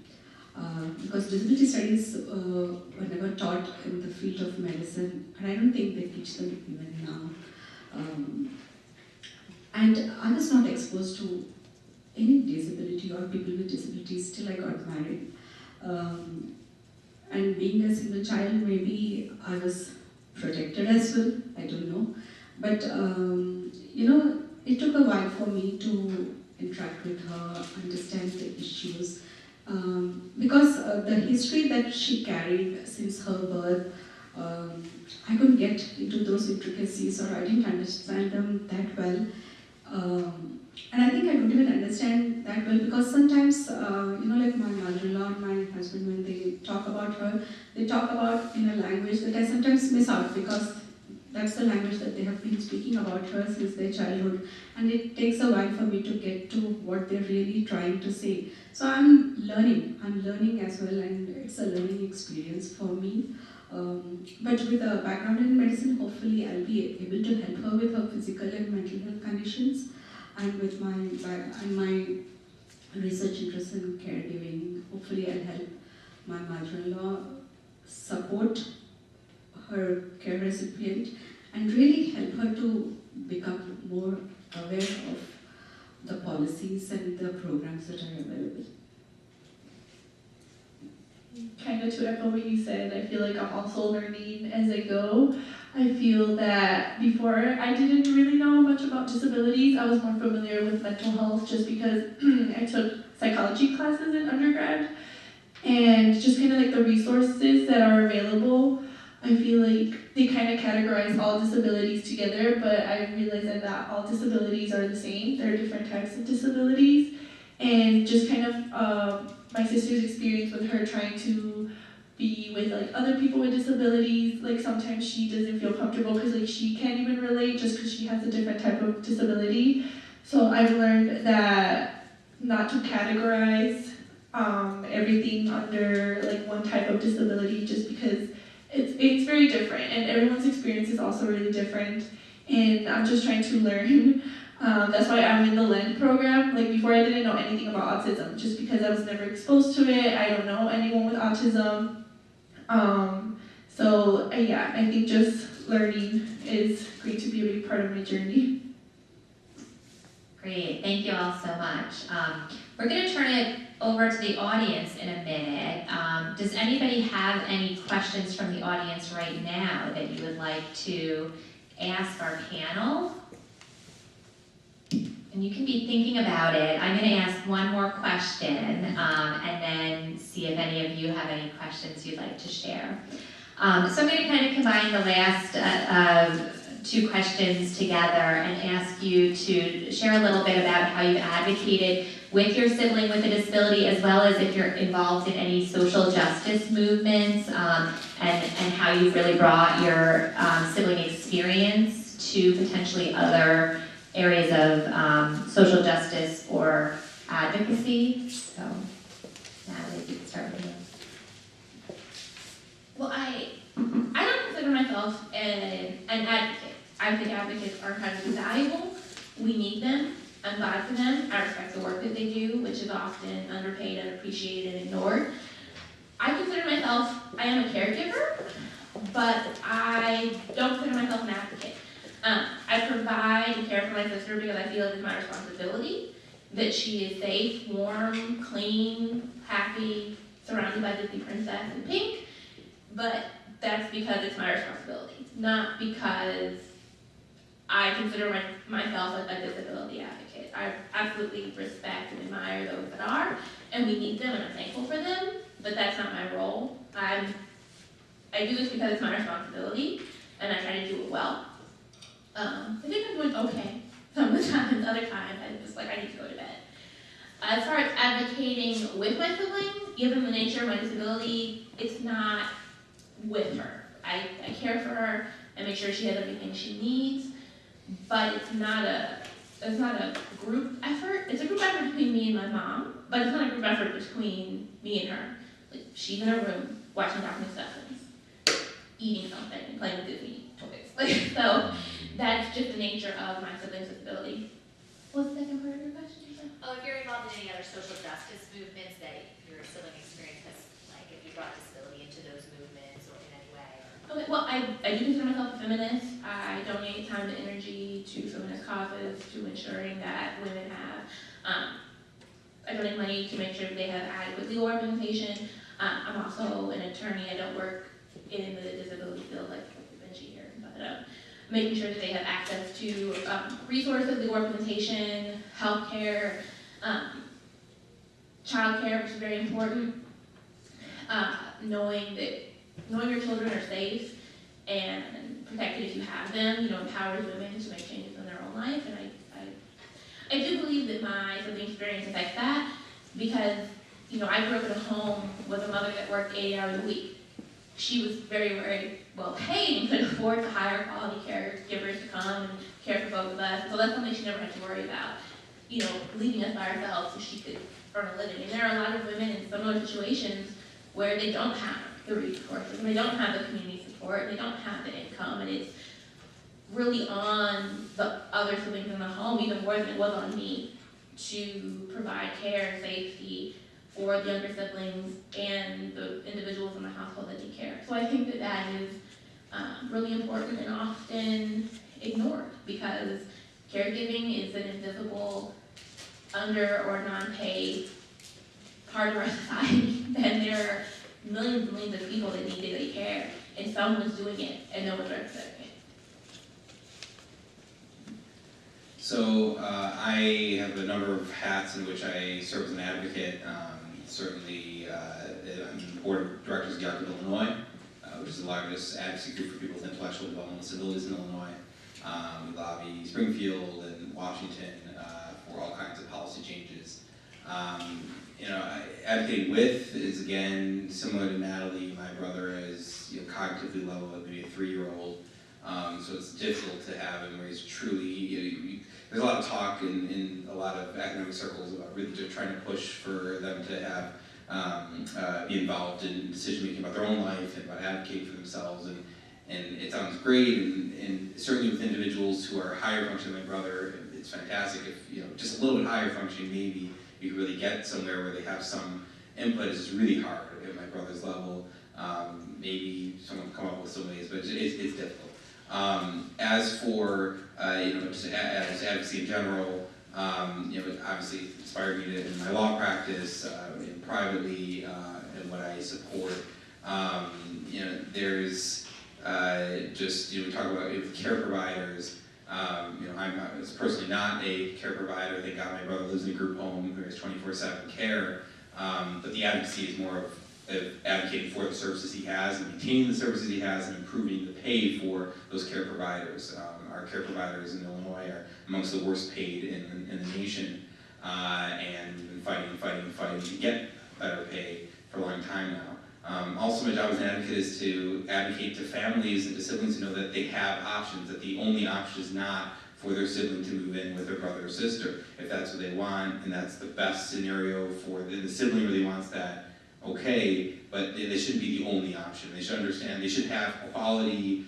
Because disability studies were never taught in the field of medicine, and I don't think they teach them even now. And I was not exposed to any disability or people with disabilities till I got married. And being a single child, maybe I was protected as well, I don't know. But, it took a while for me to interact with her, understand the issues. Because the history that she carried since her birth, I couldn't get into those intricacies, or I didn't understand them that well. And I think I don't even understand that well, because sometimes, like my mother-in-law and my husband, when they talk about her, they talk about in a language that I sometimes miss out, because that's the language that they have been speaking about her since their childhood. And it takes a while for me to get to what they're really trying to say. So I'm learning as well, and it's a learning experience for me. But with a background in medicine, hopefully I'll be able to help her with her physical and mental health conditions, and with my research interest in caregiving, hopefully I'll help my mother-in-law support her care recipient and really help her to become more aware of the policies and the programs that are available. Kind of wanted to echo what you said. I feel like I'm also learning as I go. I feel that before I didn't really know much about disabilities. I was more familiar with mental health just because I took psychology classes in undergrad. And just kind of like the resources that are available, I feel like they kind of categorize all disabilities together, but I realize that all disabilities are the same. There are different types of disabilities. And just kind of my sister's experience with her trying to be with like other people with disabilities, like sometimes she doesn't feel comfortable because like she can't even relate just because she has a different type of disability. So I've learned that not to categorize everything under like one type of disability just because it's very different and everyone's experience is also really different, and I'm just trying to learn. That's why I'm in the LEND program. Like before I didn't know anything about autism just because I was never exposed to it. I don't know anyone with autism. Yeah, I think just learning is going to be a big part of my journey. Great, thank you all so much. We're going to turn it over to the audience in a minute. Does anybody have any questions from the audience right now that you would like to ask our panel? And you can be thinking about it. I'm going to ask one more question and then see if any of you have any questions you'd like to share. So I'm going to kind of combine the last two questions together and ask you to share a little bit about how you've advocated with your sibling with a disability, as well as if you're involved in any social justice movements, and how you've really brought your sibling experience to potentially other areas of social justice or advocacy. So, Natalie, you can start with you. Well, I don't consider myself an advocate. I think advocates are kind of valuable. We need them. I'm glad for them. I respect the work that they do, which is often underpaid, unappreciated, and ignored. I consider myself, I am a caregiver, but I don't consider myself an advocate. I provide and care for my sister because I feel it is my responsibility that she is safe, warm, clean, happy, surrounded by Disney princess and pink, but that's because it's my responsibility, not because I consider myself a disability advocate. I absolutely respect and admire those that are, and we need them, and I'm thankful for them, but that's not my role. I do this because it's my responsibility, and I try to do it well. I think I'm doing okay some of the times, other times I'm just like, I need to go to bed. As far as advocating with my sibling, given the nature of my disability, it's not with her. I care for her, I make sure she has everything she needs, but it's not a group effort. It's a group effort between me and my mom, but it's not a group effort between me and her. Like, she's in her room watching Dr. Steffens, eating something and playing with Disney toys. So that's just the nature of my sibling's disability. What's the second part of your question? Oh, if you're involved in any other social justice movements that your sibling experience has, like if you brought disability into those movements or in any way? Okay, well, I do consider myself a feminist. I donate time and energy to feminist causes, to ensuring that women have, I donate money to make sure that they have adequate legal representation. I'm also an attorney. I don't work in the disability field like Benji here, but making sure that they have access to resources, legal representation, healthcare, childcare, which is very important. Knowing your children are safe and protected if you have them, empowers women to make changes in their own life. And I do believe that my sibling experience affects that because, I grew up in a home with a mother that worked 8 hours a week. She was very, very well paid and could afford to hire quality caregivers to come and care for both of us. So that's something she never had to worry about, leaving us by ourselves so she could earn a living. And there are a lot of women in similar situations where they don't have the resources, and they don't have the community support, and they don't have the income, and it's really on the other siblings in the home, even more than it was on me, to provide care and safety for the younger siblings and the individuals in the household that need care. So I think that is really important and often ignored because caregiving is an invisible, under or non-paid part of our society. And there are millions and millions of people that need daily care, and someone's doing it and no one's representing it. So I have a number of hats in which I serve as an advocate. Certainly, I'm on the board of directors of Yarkov, Illinois, which is the largest advocacy group for people with intellectual and developmental disabilities in Illinois. We lobby Springfield and Washington for all kinds of policy changes. Advocating with is, again, similar to Natalie. My brother is cognitively level, maybe a 3-year-old. So it's difficult to have him where he's truly, there's a lot of talk in a lot of academic circles about really just trying to push for them to have, be involved in decision making about their own life and about advocating for themselves. And it sounds great, and certainly with individuals who are higher functioning than my brother, it's fantastic. If, just a little bit higher functioning, maybe you can really get somewhere where they have some input. It's just really hard at my brother's level. Maybe someone can come up with some ways, but it's difficult. As for just as advocacy in general, it obviously inspired me in my law practice, and privately, and what I support. There's we talk about care providers. I'm personally not a care provider. Thank God my brother lives in a group home where there's 24/7 care. But the advocacy is more of advocating for the services he has and maintaining the services he has and improving the pay for those care providers. Our care providers in Illinois are amongst the worst paid in the nation, and we've been fighting to get better pay for a long time now. Also, my job as an advocate is to advocate to families and to siblings to know that they have options, that the only option is not for their sibling to move in with their brother or sister. If that's what they want, and that's the best scenario for the sibling really wants that, okay, but they shouldn't be the only option. They should understand, they should have quality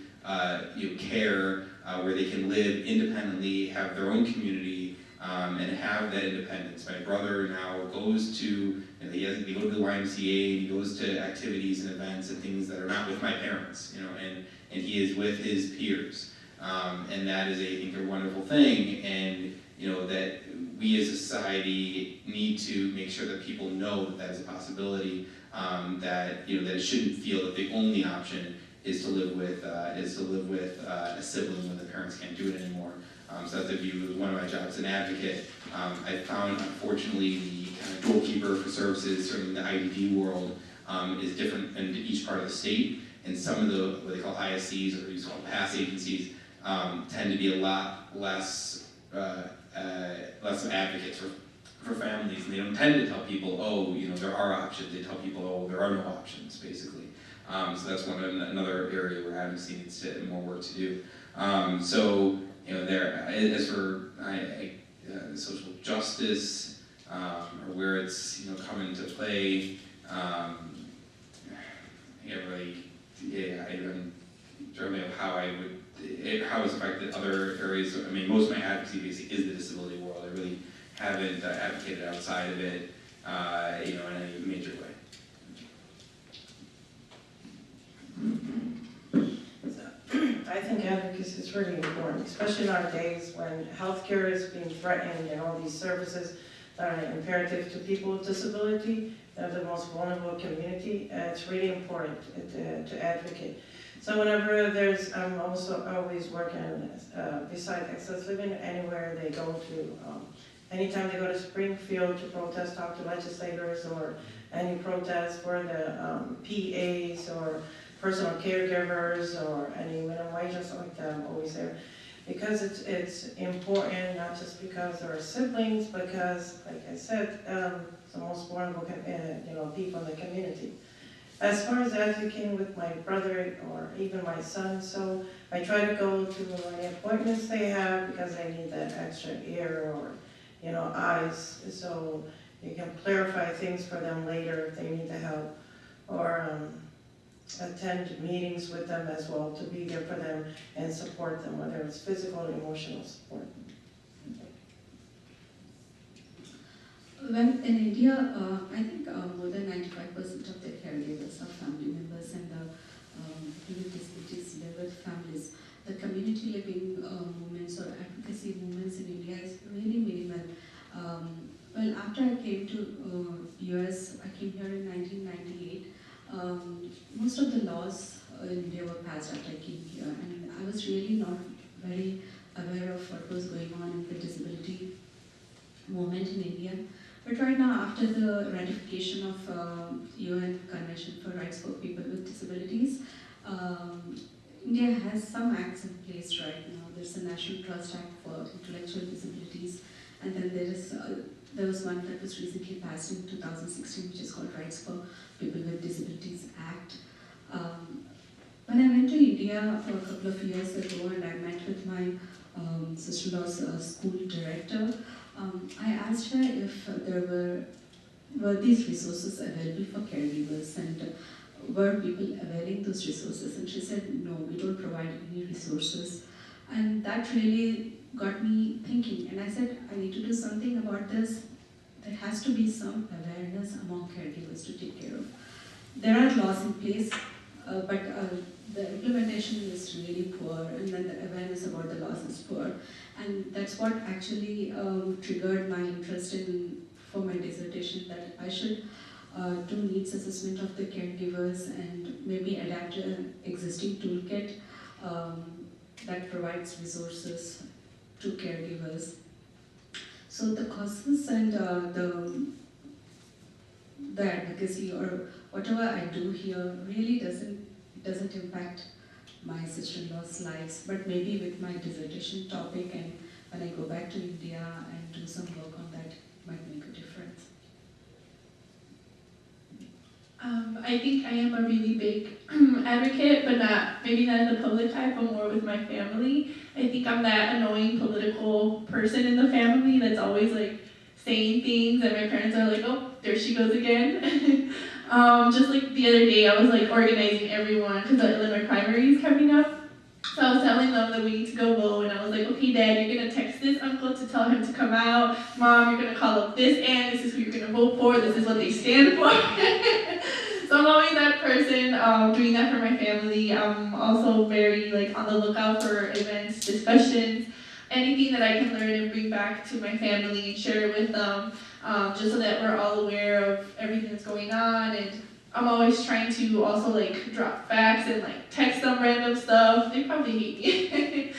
care where they can live independently, have their own community, and have that independence. My brother now goes to, they go to the YMCA, he goes to activities and events and things that are not with my parents, and he is with his peers. And that is, I think, a wonderful thing, and that we as a society need to make sure that people know that that is a possibility, that it shouldn't feel that the only option is to live with a sibling when the parents can't do it anymore. So that's a view. One of my jobs as an advocate. I found, unfortunately, the kind of doorkeeper for services, certainly in the IDD world, is different in each part of the state. And some of the what they call ISCs, or these called pass agencies, tend to be a lot less advocates for families. And they don't tend to tell people, oh, there are options. They tell people, oh, there are no options, basically. So that's another area where advocacy needs more work to do. As for social justice, or where it's come into play, I'm trying to how it's affected other areas. I mean, most of my advocacy basically is the disability world. I really haven't advocated outside of it, in any major way. I think advocacy is really important, especially in our days when healthcare is being threatened and all these services that are imperative to people with disability. They're the most vulnerable community. It's really important to advocate. So whenever I'm also always working beside Access Living, anywhere they go to, anytime they go to Springfield to protest, talk to legislators, or any protest for the PAs or personal caregivers or any minimum wage or something like that, I'm always there. Because it's important, not just because they're siblings, because, like I said, it's the most vulnerable people in the community. As far as advocating with my brother or even my son, so I try to go to any appointments they have because they need that extra ear or eyes, so you can clarify things for them later if they need the help, or attend meetings with them as well, to be there for them and support them, whether it's physical or emotional support. Well, in India, I think more than 95% of their caregivers are family members, and people with disabilities live with families. The community living movements or advocacy movements in India is really minimal. Well, after I came to US, I came here in 1998. Most of the laws in India were passed after I came here, and I was really not very aware of what was going on in the disability movement in India. But right now, after the ratification of UN Convention for Rights for People with Disabilities, India has some acts in place right now. There's a National Trust Act for Intellectual Disabilities, and then there was one that was recently passed in 2016, which is called Rights for People with Disabilities Act. When I went to India for a couple of years ago and I met with my sister-in-law's school director, I asked her if there were these resources available for caregivers, and were people availing those resources, and she said, no, we don't provide any resources. And that really got me thinking, and I said, I need to do something about this. There has to be some awareness among caregivers to take care of. There are laws in place, but the implementation is really poor, and then the awareness about the laws is poor. And that's what actually triggered my interest for my dissertation, that I should do needs assessment of the caregivers and maybe adapt an existing toolkit that provides resources to caregivers. So the causes and the advocacy or whatever I do here really doesn't impact my sister-in-law's lives, but maybe with my dissertation topic, and when I go back to India and do some work on that, might make a difference. I think I am a really big advocate, but maybe not in the public eye, but more with my family. I think I'm that annoying political person in the family that's always like saying things, and my parents are like, oh, there she goes again. Just like the other day, I was like organizing everyone because the Illinois primary is coming up. So I was telling them that we need to go vote, and I was like, okay, Dad, you're gonna text this uncle to tell him to come out. Mom, you're gonna call up this aunt. This is who you're gonna vote for. This is what they stand for. So I'm always that person doing that for my family. I'm also very like on the lookout for events, discussions, anything that I can learn and bring back to my family and share it with them, just so that we're all aware of everything that's going on. And I'm always trying to also like drop facts and like text them random stuff. They probably hate me.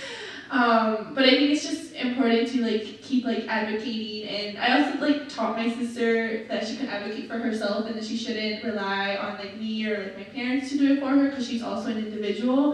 But I think it's just important to like keep like advocating, and I also like taught my sister that she can advocate for herself and that she shouldn't rely on like me or like my parents to do it for her, because she's also an individual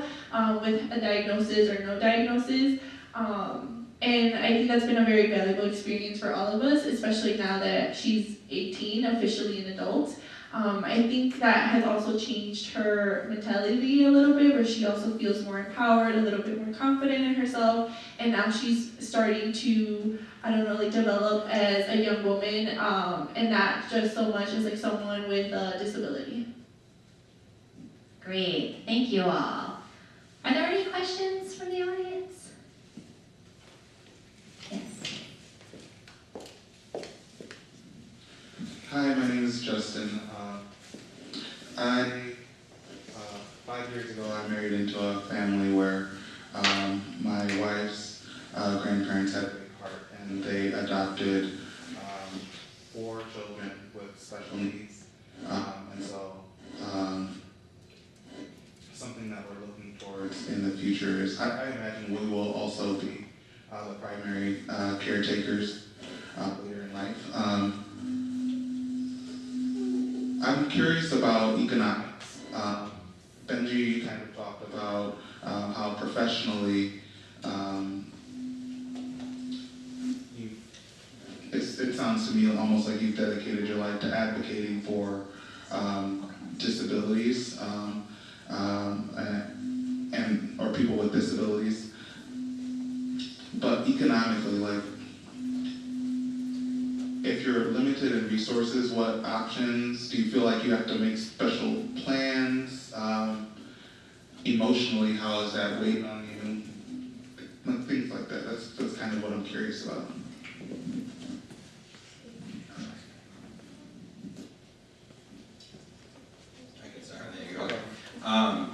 with a diagnosis or no diagnosis. And I think that's been a very valuable experience for all of us, especially now that she's 18, officially an adult. I think that has also changed her mentality a little bit, where she also feels more empowered, a little bit more confident in herself, and now she's starting to, I don't know, like develop as a young woman, and not just so much as like someone with a disability. Great, thank you all. Are there any questions from the audience? Yes. Hi, my name is Justin. 5 years ago, I married into a family where my wife's grandparents had a big heart, and they adopted 4 children with special needs. And so something that we're looking towards in the future is, I imagine we will also be the primary caretakers later in life. I'm curious about economics. Benji, you kind of talked about how professionally it sounds to me almost like you've dedicated your life to advocating for disabilities and or people with disabilities. But economically, like, if you're limited in resources, what options? Do you feel like you have to make special plans? Emotionally, how is that weighing on you? Like, things like that. That's kind of what I'm curious about. I can start. There you go.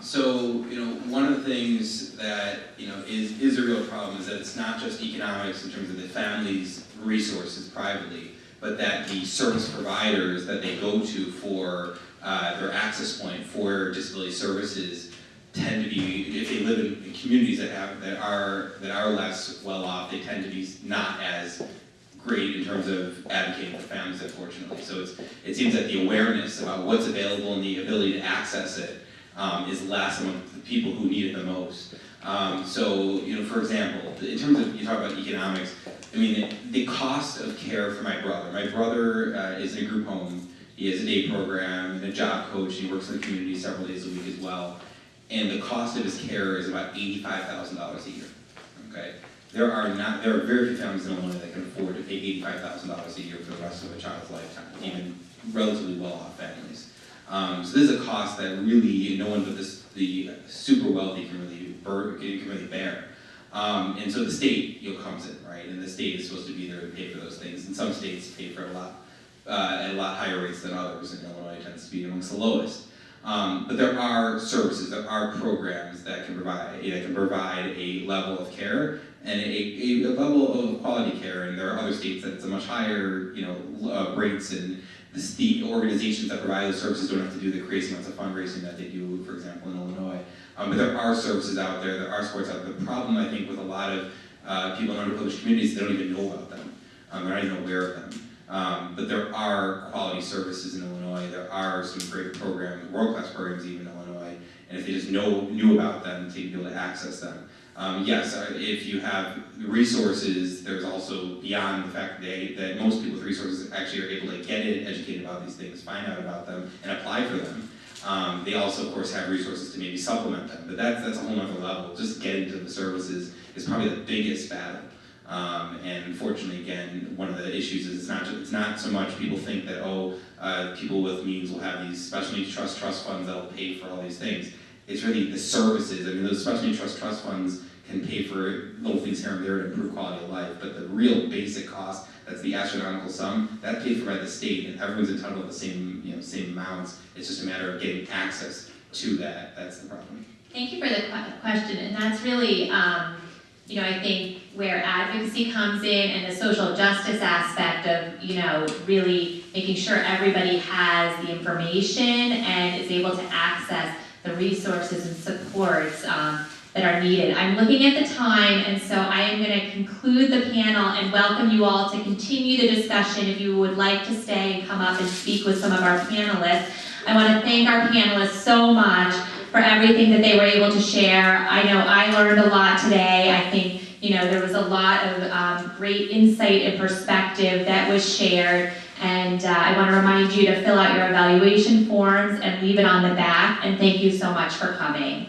So, one of the things that, is a real problem is that it's not just economics in terms of the family's resources privately, but but that the service providers that they go to for their access point for disability services tend to be, if they live in communities that are less well off, they tend to be not as great in terms of advocating for families, unfortunately. So it seems that the awareness about what's available and the ability to access it is less among the people who need it the most. So, for example, in terms of, you talk about economics, I mean, the cost of care for my brother. My brother is in a group home. He has a day program and a job coach. He works in the community several days a week as well. And the cost of his care is about $85,000 a year. Okay, there are very few families in Illinois that can afford to pay $85,000 a year for the rest of a child's lifetime, even relatively well-off families. So this is a cost that really no one but the super wealthy can really bear. And so the state comes in, right? And the state is supposed to be there to pay for those things. And some states pay for a lot at a lot higher rates than others, and Illinois tends to be amongst the lowest. But there are services, there are programs that can provide a level of care and a level of quality care. And there are other states that it's a much higher rates, and the organizations that provide those services don't have to do the crazy amounts of fundraising that they do, for example, in Illinois. But there are services out there, there are supports out there. The problem, I think, with a lot of people in underprivileged communities, they don't even know about them. They're not even aware of them. But there are quality services in Illinois. There are some great programs, world-class programs even in Illinois. And if they just knew about them, to be able to access them. Yes, if you have resources, there's also beyond the fact that most people with resources actually are able to get educated about these things, find out about them, and apply for them. They also, of course, have resources to maybe supplement them, but that's a whole other level. Just getting to the services is probably the biggest battle. And unfortunately, again, one of the issues is it's not so much people think that, people with means will have these special needs trust funds that will pay for all these things. It's really the services. I mean, those special needs trust funds can pay for little things here and there to improve quality of life, but the real basic cost, that's the astronomical sum, that's paid for by the state, and everyone's entitled to the same amounts. It's just a matter of getting access to that. That's the problem. Thank you for the question, and that's really, I think where advocacy comes in and the social justice aspect of, really making sure everybody has the information and is able to access the resources and supports that are needed. I'm looking at the time, and so I am going to conclude the panel and welcome you all to continue the discussion if you would like to stay and come up and speak with some of our panelists. I want to thank our panelists so much for everything that they were able to share. I know I learned a lot today. I think there was a lot of great insight and perspective that was shared. And I want to remind you to fill out your evaluation forms and leave it on the back. And thank you so much for coming.